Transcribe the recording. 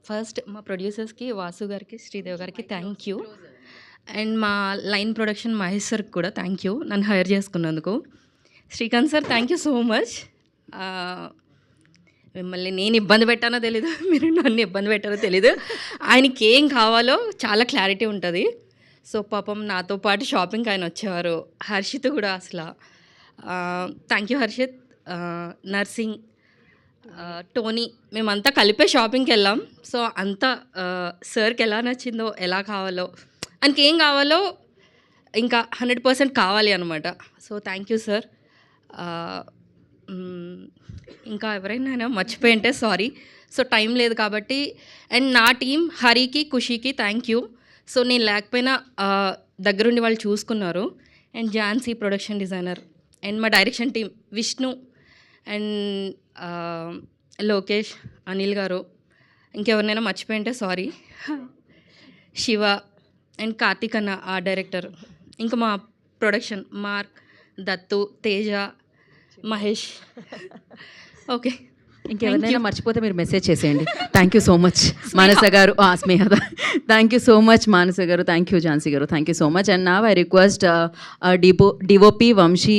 First మా ప్రొడ్యూసర్స్కి, వాసు గారికి, శ్రీదేవి గారికి థ్యాంక్ యూ. అండ్ మా లైన్ ప్రొడక్షన్ మహేష్ సార్కి కూడా థ్యాంక్ యూ నన్ను హైర్ చేసుకున్నందుకు. Srikanth sir thank you so much. మిమ్మల్ని నేను ఇబ్బంది పెట్టానో తెలీదు, మీరు నన్ను ఇబ్బంది పెట్టానో తెలీదు. ఆయనకి ఏం కావాలో చాలా క్లారిటీ ఉంటుంది. సో పాపం నాతో పాటు షాపింగ్కి ఆయన వచ్చేవారు. హర్షిత్ కూడా అసలు thank you Harshit. Narsing, Tony, మేమంతా కలిపే షాపింగ్కి వెళ్ళాం. సో అంతా సార్కి ఎలా నచ్చిందో, ఎలా కావాలో, ఆయనకి ఏం కావాలో ఇంకా 100% కావాలి అనమాట. So thank you sir. ఇంకా ఎవరైనా మర్చిపోయి ఉంటే సారీ. సో టైం లేదు కాబట్టి. అండ్ నా టీం హరికి, ఖుషీకి థ్యాంక్ యూ. సో నేను లేకపోయినా దగ్గరుండి వాళ్ళు చూసుకున్నారు. And Jhansi production designer, and మా direction team Vishnu and Lokesh, Anil garu, ఇంకెవరినైనా మర్చిపోయి ఉంటే సారీ. శివ అండ్ కార్తీక్ అన్న ఆ డైరెక్టర్, ఇంకా మా production mark, Dattu, Teja, Mahesh. Okay, ఇంకెవరైనా మర్చిపోతే మీరు మెసేజ్ చేసేయండి. థ్యాంక్ యూ సో మచ్ మానస గారు, స్నేహ. థ్యాంక్ యూ సో మచ్ మానస గారు, థ్యాంక్ యూ ఝాన్సీ గారు, thank you so much. And నా ఐ రిక్వెస్ట్ డిఓపి వంశీ